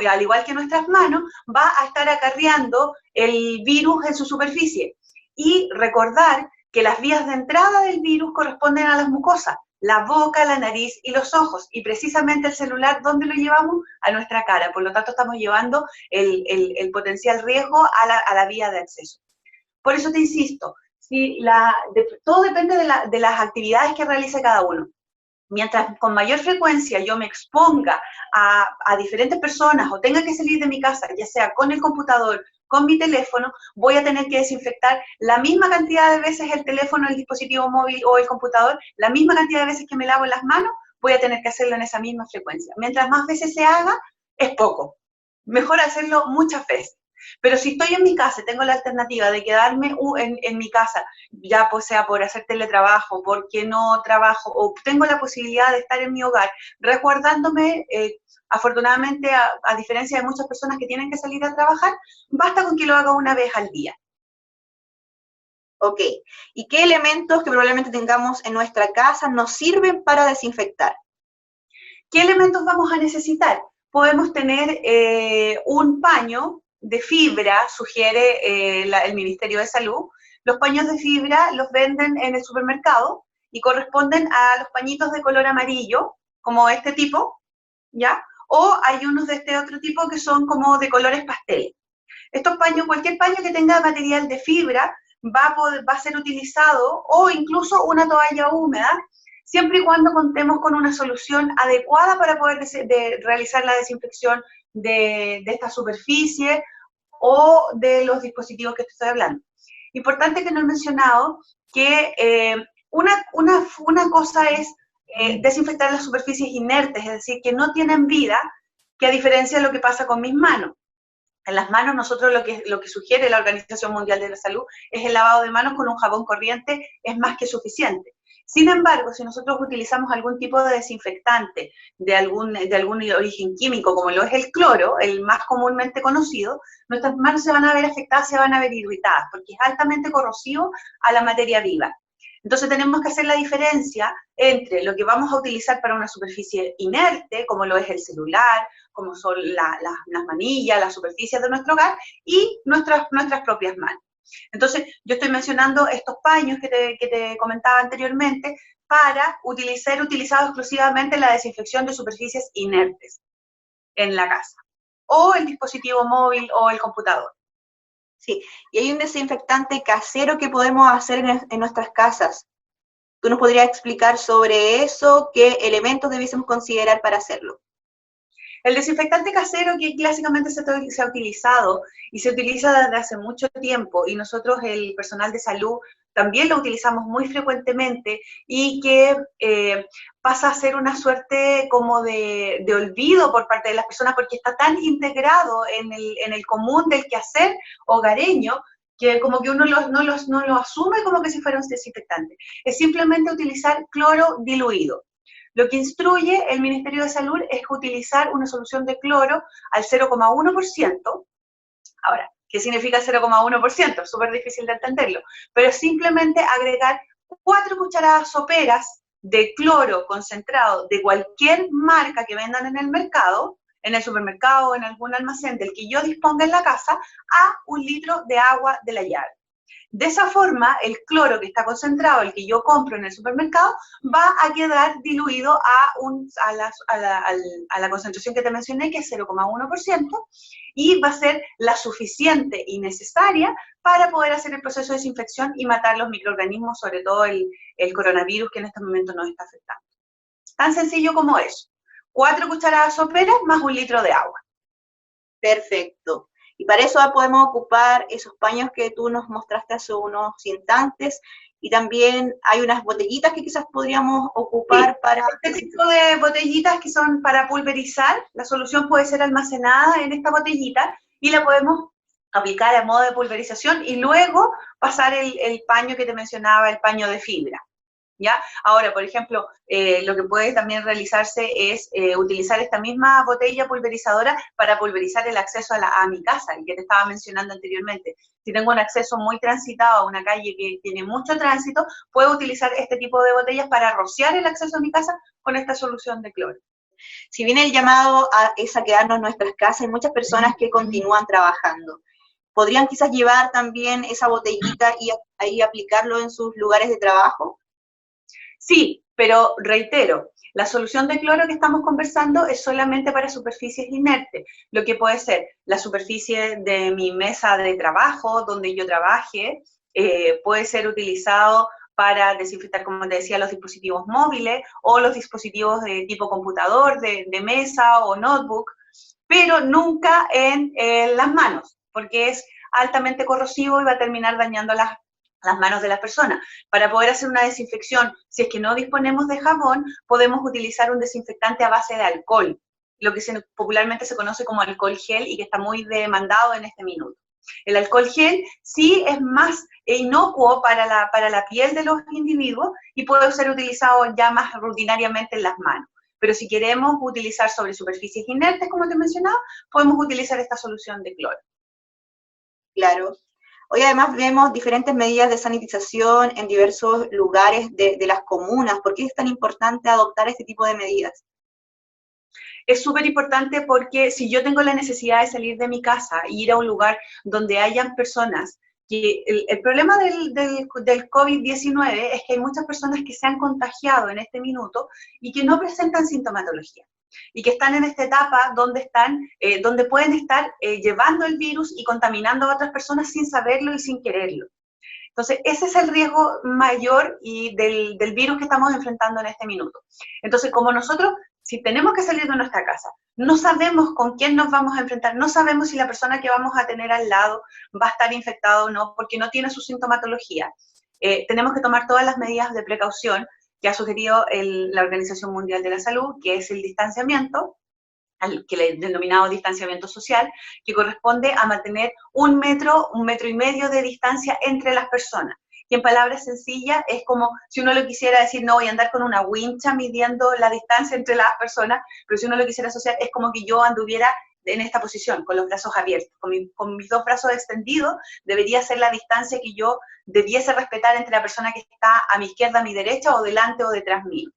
Speaker 3: al igual que nuestras manos, va a estar acarreando el virus en su superficie. Y recordar que las vías de entrada del virus corresponden a las mucosas, la boca, la nariz y los ojos, y precisamente el celular, ¿dónde lo llevamos? A nuestra cara. Por lo tanto, estamos llevando el potencial riesgo a la vía de acceso. Por eso te insisto, todo depende de las actividades que realice cada uno. Mientras con mayor frecuencia yo me exponga a diferentes personas o tenga que salir de mi casa, ya sea con el computador, con mi teléfono, voy a tener que desinfectar la misma cantidad de veces el teléfono, el dispositivo móvil o el computador, la misma cantidad de veces que me lavo las manos, voy a tener que hacerlo en esa misma frecuencia. Mientras más veces se haga, es poco. Mejor hacerlo muchas veces. Pero si estoy en mi casa y tengo la alternativa de quedarme en mi casa, ya pues sea por hacer teletrabajo, porque no trabajo, o tengo la posibilidad de estar en mi hogar, resguardándome, afortunadamente, a diferencia de muchas personas que tienen que salir a trabajar, basta con que lo haga una vez al día.
Speaker 1: Ok, ¿y qué elementos que probablemente tengamos en nuestra casa nos sirven para desinfectar?
Speaker 3: ¿Qué elementos vamos a necesitar? Podemos tener un paño de fibra, sugiere el Ministerio de Salud. Los paños de fibra los venden en el supermercado y corresponden a los pañitos de color amarillo, como este tipo, ¿ya? O hay unos de este otro tipo que son como de colores pastel. Estos paños, cualquier paño que tenga material de fibra va a ser utilizado, o incluso una toalla húmeda, siempre y cuando contemos con una solución adecuada para poder realizar la desinfección de esta superficie o de los dispositivos que te estoy hablando. Importante que no he mencionado que una cosa es desinfectar las superficies inertes, es decir, que no tienen vida, que a diferencia de lo que pasa con mis manos. En las manos nosotros lo que sugiere la Organización Mundial de la Salud es el lavado de manos con un jabón corriente, es más que suficiente. Sin embargo, si nosotros utilizamos algún tipo de desinfectante de algún origen químico, como lo es el cloro, el más comúnmente conocido, nuestras manos se van a ver afectadas, se van a ver irritadas, porque es altamente corrosivo a la materia viva. Entonces tenemos que hacer la diferencia entre lo que vamos a utilizar para una superficie inerte, como lo es el celular, como son las manillas, las superficies de nuestro hogar, y nuestras propias manos. Entonces, yo estoy mencionando estos paños que te comentaba anteriormente para ser utilizados exclusivamente en la desinfección de superficies inertes en la casa, o el dispositivo móvil o el computador.
Speaker 1: Sí, y hay un desinfectante casero que podemos hacer en nuestras casas. ¿Tú nos podrías explicar sobre eso? ¿Qué elementos debiésemos considerar para hacerlo?
Speaker 3: El desinfectante casero que clásicamente se ha utilizado y se utiliza desde hace mucho tiempo, y nosotros, el personal de salud, también lo utilizamos muy frecuentemente, y que pasa a ser una suerte como de olvido por parte de las personas, porque está tan integrado en el común del quehacer hogareño, que como que uno no lo asume como que si fuera un desinfectante. Es simplemente utilizar cloro diluido. Lo que instruye el Ministerio de Salud es utilizar una solución de cloro al 0,1%. Ahora, ¿qué significa 0,1%? Es súper difícil de entenderlo, pero simplemente agregar 4 cucharadas soperas de cloro concentrado de cualquier marca que vendan en el mercado, en el supermercado o en algún almacén del que yo disponga en la casa, a 1 litro de agua de la llave. De esa forma, el cloro que está concentrado, el que yo compro en el supermercado, va a quedar diluido a la concentración que te mencioné, que es 0,1%, y va a ser la suficiente y necesaria para poder hacer el proceso de desinfección y matar los microorganismos, sobre todo el coronavirus que en este momento nos está afectando. Tan sencillo como eso. 4 cucharadas soperas más 1 litro de agua.
Speaker 1: Perfecto. Y para eso podemos ocupar esos paños que tú nos mostraste hace unos instantes, y también hay unas botellitas que quizás podríamos ocupar para...
Speaker 3: Este tipo de botellitas que son para pulverizar, la solución puede ser almacenada en esta botellita y la podemos aplicar a modo de pulverización y luego pasar el paño que te mencionaba, el paño de fibra. ¿Ya? Ahora, por ejemplo, lo que puede también realizarse es utilizar esta misma botella pulverizadora para pulverizar el acceso a mi casa, el que te estaba mencionando anteriormente. Si tengo un acceso muy transitado a una calle que tiene mucho tránsito, puedo utilizar este tipo de botellas para rociar el acceso a mi casa con esta solución de cloro.
Speaker 1: Si bien el llamado es a quedarnos en nuestras casas, hay muchas personas que continúan trabajando. ¿Podrían quizás llevar también esa botellita y ahí aplicarlo en sus lugares de trabajo?
Speaker 3: Sí, pero reitero, la solución de cloro que estamos conversando es solamente para superficies inertes, lo que puede ser la superficie de mi mesa de trabajo, donde yo trabaje, puede ser utilizado para desinfectar, como te decía, los dispositivos móviles o los dispositivos de tipo computador, de mesa o notebook, pero nunca en las manos, porque es altamente corrosivo y va a terminar dañando las manos de las personas. Para poder hacer una desinfección, si es que no disponemos de jabón, podemos utilizar un desinfectante a base de alcohol, lo que popularmente se conoce como alcohol gel y que está muy demandado en este minuto. El alcohol gel sí es más inocuo para la piel de los individuos y puede ser utilizado ya más rutinariamente en las manos. Pero si queremos utilizar sobre superficies inertes, como te mencionaba, podemos utilizar esta solución de cloro.
Speaker 1: Claro. Hoy además vemos diferentes medidas de sanitización en diversos lugares de las comunas. ¿Por qué es tan importante adoptar este tipo de medidas?
Speaker 3: Es súper importante porque si yo tengo la necesidad de salir de mi casa e ir a un lugar donde hayan personas, que el problema del COVID-19 es que hay muchas personas que se han contagiado en este minuto y que no presentan sintomatología, y que están en esta etapa donde pueden estar llevando el virus y contaminando a otras personas sin saberlo y sin quererlo. Entonces, ese es el riesgo mayor del virus que estamos enfrentando en este minuto. Entonces, como nosotros, si tenemos que salir de nuestra casa, no sabemos con quién nos vamos a enfrentar, no sabemos si la persona que vamos a tener al lado va a estar infectada o no, porque no tiene su sintomatología. Tenemos que tomar todas las medidas de precaución que ha sugerido la Organización Mundial de la Salud, que es el distanciamiento, que le he denominado distanciamiento social, que corresponde a mantener 1 metro, 1,5 metros de distancia entre las personas. Y en palabras sencillas, es como si uno lo quisiera decir, no voy a andar con una wincha midiendo la distancia entre las personas, pero si uno lo quisiera asociar, es como que yo anduviera en esta posición, con los brazos abiertos, con mis 2 brazos extendidos, debería ser la distancia que yo debiese respetar entre la persona que está a mi izquierda, a mi derecha, o delante o detrás mío,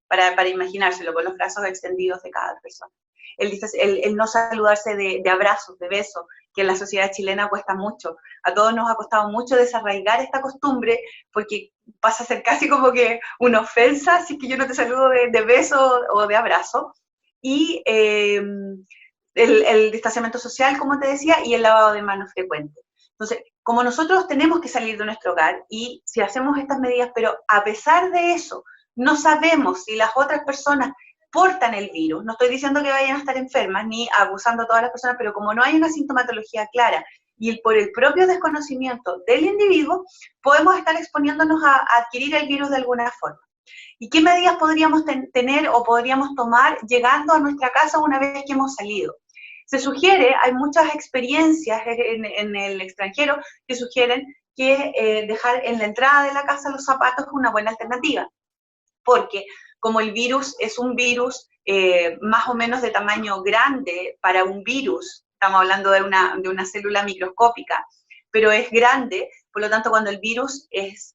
Speaker 3: para imaginárselo, con los brazos extendidos de cada persona. El no saludarse de abrazos, de besos, que en la sociedad chilena cuesta mucho. A todos nos ha costado mucho desarraigar esta costumbre, porque pasa a ser casi como que una ofensa si es que yo no te saludo de beso o de abrazo. Y el distanciamiento social, como te decía, y el lavado de manos frecuente. Entonces, como nosotros tenemos que salir de nuestro hogar y si hacemos estas medidas, pero a pesar de eso, no sabemos si las otras personas portan el virus, no estoy diciendo que vayan a estar enfermas ni abusando a todas las personas, pero como no hay una sintomatología clara y por el propio desconocimiento del individuo, podemos estar exponiéndonos a adquirir el virus de alguna forma. ¿Y qué medidas podríamos tener o podríamos tomar llegando a nuestra casa una vez que hemos salido? Se sugiere, hay muchas experiencias en el extranjero que sugieren que dejar en la entrada de la casa los zapatos es una buena alternativa, porque como el virus es un virus más o menos de tamaño grande para un virus, estamos hablando de una célula microscópica, pero es grande, por lo tanto cuando el virus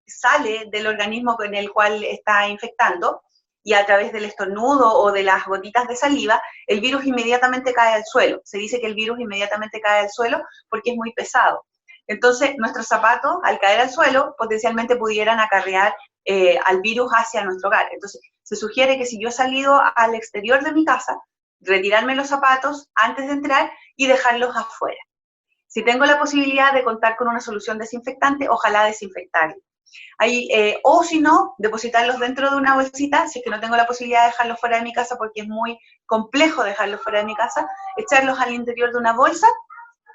Speaker 3: sale del organismo con el cual está infectando, y a través del estornudo o de las gotitas de saliva, el virus inmediatamente cae al suelo. Se dice que el virus inmediatamente cae al suelo porque es muy pesado. Entonces, nuestros zapatos, al caer al suelo, potencialmente pudieran acarrear al virus hacia nuestro hogar. Entonces, se sugiere que si yo he salido al exterior de mi casa, retirarme los zapatos antes de entrar y dejarlos afuera. Si tengo la posibilidad de contar con una solución desinfectante, ojalá desinfectarlos. O si no, depositarlos dentro de una bolsita, si es que no tengo la posibilidad de dejarlos fuera de mi casa porque es muy complejo dejarlos fuera de mi casa, echarlos al interior de una bolsa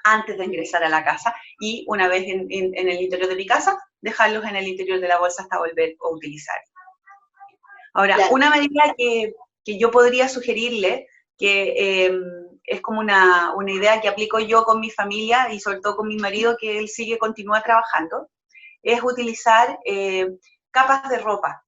Speaker 3: antes de ingresar a la casa y una vez en el interior de mi casa, dejarlos en el interior de la bolsa hasta volver a utilizar. Ahora, claro, una medida que yo podría sugerirle, que es como una idea que aplico yo con mi familia y sobre todo con mi marido, que él continúa trabajando, es utilizar capas de ropa.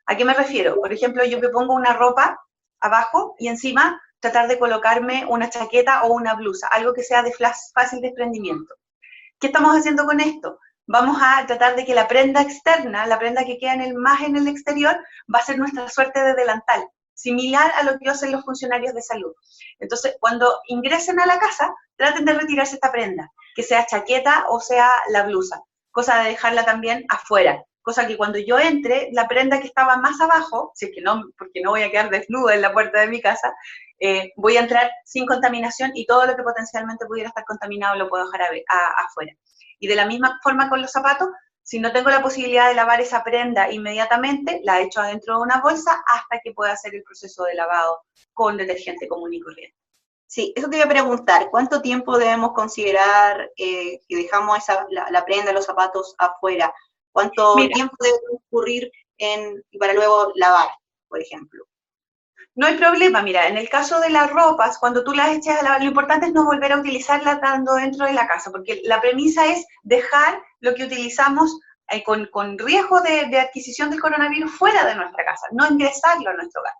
Speaker 3: ¿A qué me refiero? Por ejemplo, yo me pongo una ropa abajo y encima tratar de colocarme una chaqueta o una blusa, algo que sea de fácil desprendimiento. ¿Qué estamos haciendo con esto? Vamos a tratar de que la prenda externa, la prenda que queda más en el exterior, va a ser nuestra suerte de delantal, similar a lo que hacen los funcionarios de salud. Entonces, cuando ingresen a la casa, traten de retirarse esta prenda, que sea chaqueta o sea la blusa, cosa de dejarla también afuera, cosa que cuando yo entre, la prenda que estaba más abajo, si es que no, porque no voy a quedar desnuda en la puerta de mi casa, voy a entrar sin contaminación y todo lo que potencialmente pudiera estar contaminado lo puedo dejar afuera. Y de la misma forma con los zapatos, si no tengo la posibilidad de lavar esa prenda inmediatamente, la echo adentro de una bolsa hasta que pueda hacer el proceso de lavado con detergente común y corriente.
Speaker 1: Sí, eso te iba a preguntar, ¿cuánto tiempo debemos considerar que dejamos la prenda, los zapatos afuera? ¿Cuánto tiempo debe transcurrir para luego lavar, por ejemplo?
Speaker 3: No hay problema, mira, en el caso de las ropas, cuando tú las echas a lavar, lo importante es no volver a utilizarla estando dentro de la casa, porque la premisa es dejar lo que utilizamos con riesgo de adquisición del coronavirus fuera de nuestra casa, no ingresarlo a nuestro hogar.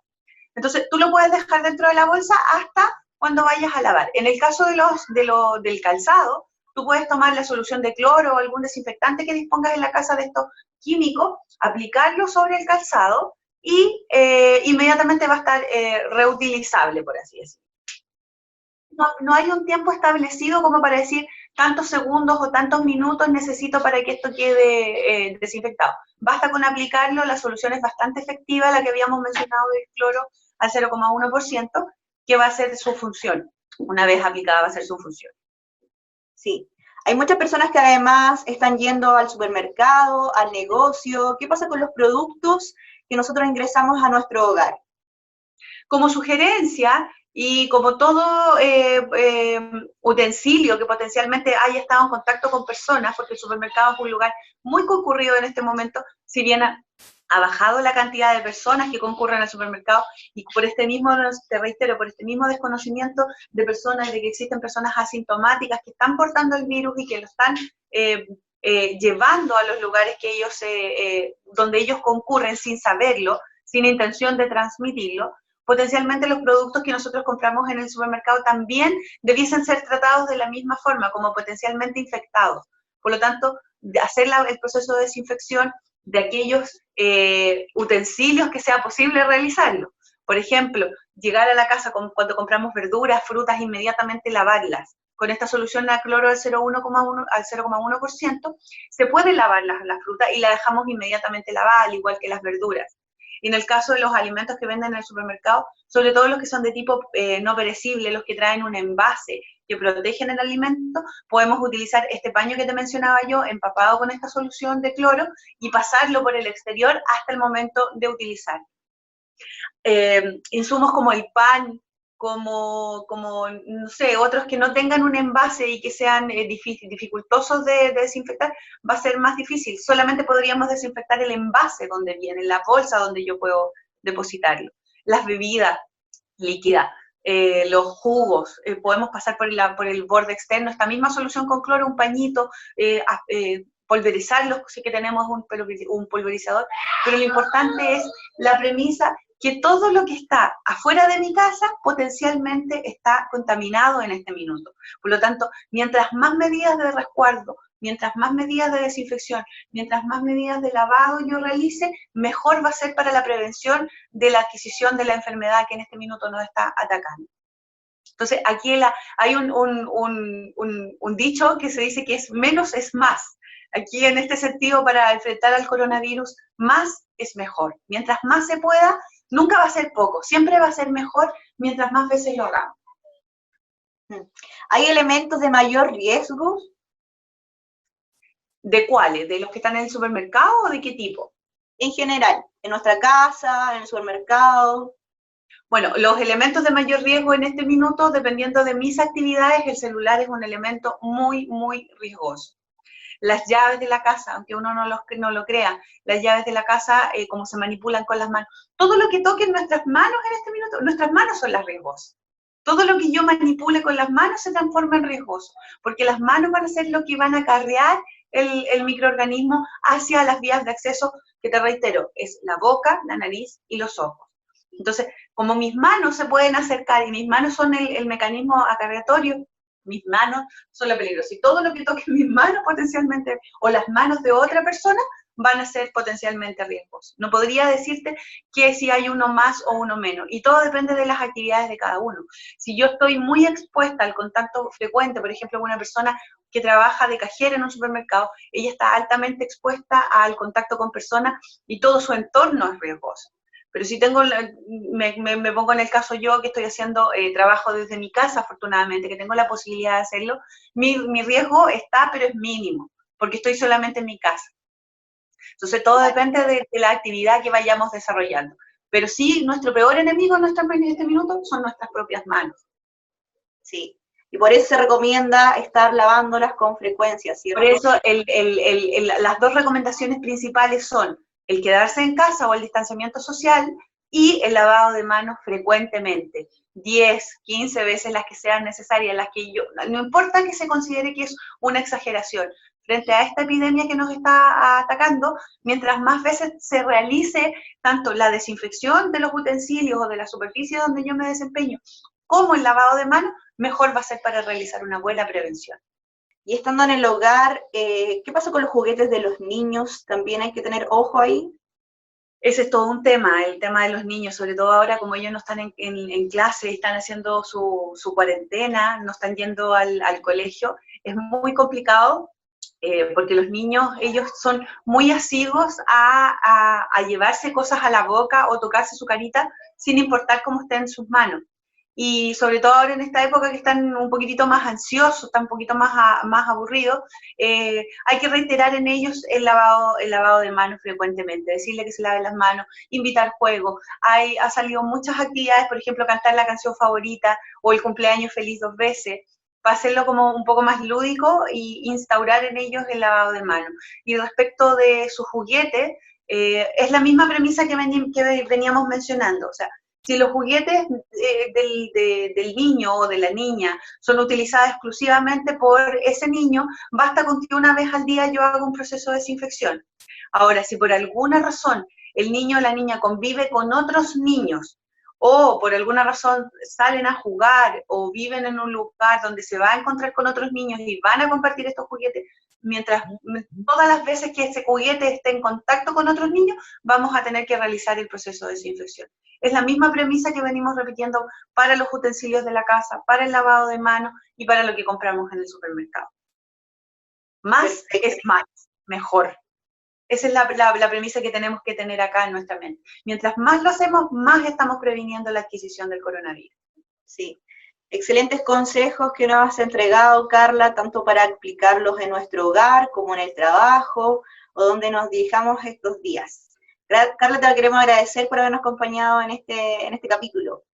Speaker 3: Entonces, tú lo puedes dejar dentro de la bolsa hasta cuando vayas a lavar. En el caso del calzado, tú puedes tomar la solución de cloro o algún desinfectante que dispongas en la casa de estos químicos, aplicarlo sobre el calzado y inmediatamente va a estar reutilizable, por así decirlo. No hay un tiempo establecido como para decir tantos segundos o tantos minutos necesito para que esto quede desinfectado. Basta con aplicarlo, la solución es bastante efectiva, la que habíamos mencionado del cloro al 0,1%, que va a hacer su función. Una vez aplicada va a hacer su función.
Speaker 1: Sí. Hay muchas personas que además están yendo al supermercado, al negocio. ¿Qué pasa con los productos que nosotros ingresamos a nuestro hogar?
Speaker 3: Como sugerencia, y como todo utensilio que potencialmente haya estado en contacto con personas, porque el supermercado es un lugar muy concurrido en este momento, si bien ha bajado la cantidad de personas que concurren al supermercado, y por este mismo, te reitero, por este mismo desconocimiento de personas, de que existen personas asintomáticas que están portando el virus y que lo están llevando a los lugares que ellos, donde ellos concurren sin saberlo, sin intención de transmitirlo, potencialmente los productos que nosotros compramos en el supermercado también debiesen ser tratados de la misma forma, como potencialmente infectados. Por lo tanto, hacer el proceso de desinfección de aquellos utensilios que sea posible realizarlo. Por ejemplo, llegar a la casa cuando compramos verduras, frutas, inmediatamente lavarlas. Con esta solución a cloro al 0,1%, se puede lavar la fruta y la dejamos inmediatamente lavada, al igual que las verduras. En el caso de los alimentos que venden en el supermercado, sobre todo los que son de tipo no perecible, los que traen un envase que protegen el alimento, podemos utilizar este paño que te mencionaba yo, empapado con esta solución de cloro, y pasarlo por el exterior hasta el momento de utilizar. Insumos como el pan, como, no sé, otros que no tengan un envase y que sean dificultosos de desinfectar, va a ser más difícil. Solamente podríamos desinfectar el envase donde viene, la bolsa donde yo puedo depositarlo. Las bebidas líquidas, los jugos, podemos pasar por el borde externo, esta misma solución con cloro, un pañito, pulverizarlos, sí que tenemos un pulverizador, pero lo importante es la premisa que todo lo que está afuera de mi casa potencialmente está contaminado en este minuto. Por lo tanto, mientras más medidas de resguardo, mientras más medidas de desinfección, mientras más medidas de lavado yo realice, mejor va a ser para la prevención de la adquisición de la enfermedad que en este minuto nos está atacando. Entonces, aquí hay un dicho que se dice que es menos es más. Aquí, en este sentido, para enfrentar al coronavirus, más es mejor. Mientras más se pueda, nunca va a ser poco, siempre va a ser mejor mientras más veces lo hagamos.
Speaker 1: ¿Hay elementos de mayor riesgo?
Speaker 3: ¿De cuáles? ¿De los que están en el supermercado o de qué tipo?
Speaker 1: En general, en nuestra casa, en el supermercado.
Speaker 3: Bueno, los elementos de mayor riesgo en este minuto, dependiendo de mis actividades, el celular es un elemento muy, muy riesgoso. Las llaves de la casa, aunque uno no lo crea, las llaves de la casa, cómo se manipulan con las manos. Todo lo que toque en nuestras manos en este minuto, nuestras manos son las riesgosas. Todo lo que yo manipule con las manos se transforma en riesgoso, porque las manos van a ser lo que van a acarrear el microorganismo hacia las vías de acceso, que te reitero, es la boca, la nariz y los ojos. Entonces, como mis manos se pueden acercar y mis manos son el mecanismo acarreatorio, mis manos son lo peligroso. Y todo lo que toque mis manos potencialmente, o las manos de otra persona, van a ser potencialmente riesgosos. No podría decirte que si hay uno más o uno menos. Y todo depende de las actividades de cada uno. Si yo estoy muy expuesta al contacto frecuente, por ejemplo, una persona que trabaja de cajera en un supermercado, ella está altamente expuesta al contacto con personas y todo su entorno es riesgoso. Pero si tengo, me pongo en el caso yo que estoy haciendo trabajo desde mi casa, afortunadamente, que tengo la posibilidad de hacerlo, mi riesgo está, pero es mínimo, porque estoy solamente en mi casa. Entonces todo depende de la actividad que vayamos desarrollando. Pero sí, nuestro peor enemigo en este minuto son nuestras propias manos.
Speaker 1: Sí, y por eso se recomienda estar lavándolas con frecuencia, ¿cierto?
Speaker 3: Por eso las dos recomendaciones principales son el quedarse en casa o el distanciamiento social y el lavado de manos frecuentemente, 10, 15 veces las que sean necesarias, no importa que se considere que es una exageración. Frente a esta epidemia que nos está atacando, mientras más veces se realice tanto la desinfección de los utensilios o de la superficie donde yo me desempeño, como el lavado de manos, mejor va a ser para realizar una buena prevención.
Speaker 1: Y estando en el hogar, ¿qué pasa con los juguetes de los niños? ¿También hay que tener ojo ahí?
Speaker 3: Ese es todo un tema, el tema de los niños, sobre todo ahora como ellos no están en clase, están haciendo su cuarentena, no están yendo al colegio, es muy complicado porque los niños, ellos son muy asiduos a llevarse cosas a la boca o tocarse su carita sin importar cómo estén en sus manos. Y sobre todo ahora en esta época que están un poquitito más ansiosos, están un poquito más aburridos, hay que reiterar en ellos el lavado de manos frecuentemente, decirle que se laven las manos, invitar juegos. Ha salido muchas actividades, por ejemplo, cantar la canción favorita o el cumpleaños feliz 2 veces, para hacerlo como un poco más lúdico y instaurar en ellos el lavado de manos. Y respecto de sus juguetes, es la misma premisa que veníamos mencionando, o sea, si los juguetes del niño o de la niña son utilizados exclusivamente por ese niño, basta con que una vez al día yo haga un proceso de desinfección. Ahora, si por alguna razón el niño o la niña convive con otros niños, o por alguna razón salen a jugar o viven en un lugar donde se va a encontrar con otros niños y van a compartir estos juguetes, todas las veces que ese juguete esté en contacto con otros niños, vamos a tener que realizar el proceso de desinfección. Es la misma premisa que venimos repitiendo para los utensilios de la casa, para el lavado de manos y para lo que compramos en el supermercado. Más es más, mejor. Esa es la premisa que tenemos que tener acá en nuestra mente. Mientras más lo hacemos, más estamos previniendo la adquisición del coronavirus.
Speaker 1: Sí. Excelentes consejos que nos has entregado, Carla, tanto para aplicarlos en nuestro hogar como en el trabajo o donde nos dirijamos estos días. Carla, te queremos agradecer por habernos acompañado en este capítulo.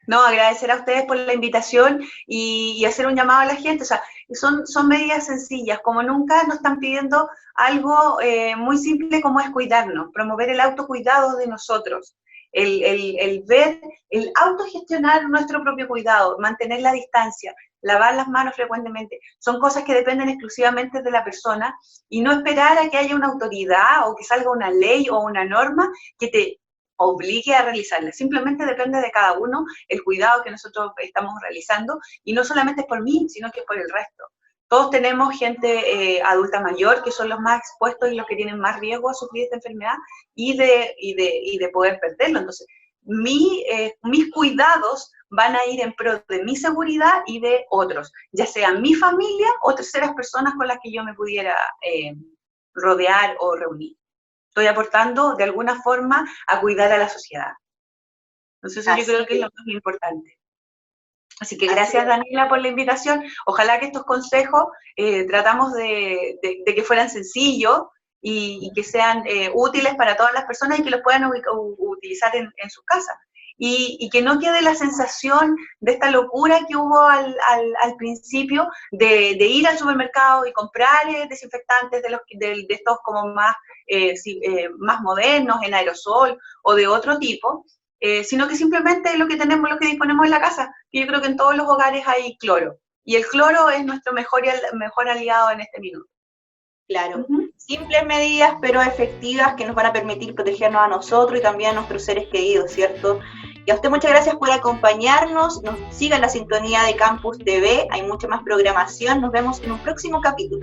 Speaker 3: No, agradecer a ustedes por la invitación y hacer un llamado a la gente. O sea, son medidas sencillas, como nunca nos están pidiendo algo muy simple como es cuidarnos, promover el autocuidado de nosotros, el ver, el autogestionar nuestro propio cuidado, mantener la distancia, lavar las manos frecuentemente. Son cosas que dependen exclusivamente de la persona y no esperar a que haya una autoridad o que salga una ley o una norma que te obligue a realizarla. Simplemente depende de cada uno el cuidado que nosotros estamos realizando, y no solamente es por mí, sino que es por el resto. Todos tenemos gente adulta mayor que son los más expuestos y los que tienen más riesgo a sufrir esta enfermedad y de poder perderlo. Entonces, mis cuidados van a ir en pro de mi seguridad y de otros, ya sea mi familia o terceras personas con las que yo me pudiera rodear o reunir. Estoy aportando de alguna forma a cuidar a la sociedad. Entonces yo creo que es lo más importante. Así que gracias, Daniela, por la invitación. Ojalá que estos consejos tratamos de que fueran sencillos y que sean útiles para todas las personas y que los puedan utilizar en sus casas. Y que no quede la sensación de esta locura que hubo al principio de ir al supermercado y comprar desinfectantes de estos como más modernos, en aerosol o de otro tipo, sino que simplemente lo que disponemos en la casa, que yo creo que en todos los hogares hay cloro. Y el cloro es nuestro mejor aliado en este minuto.
Speaker 1: Claro, simples medidas pero efectivas que nos van a permitir protegernos a nosotros y también a nuestros seres queridos, ¿cierto? Y a usted muchas gracias por acompañarnos, nos siga en la sintonía de Campus TV, hay mucha más programación, nos vemos en un próximo capítulo.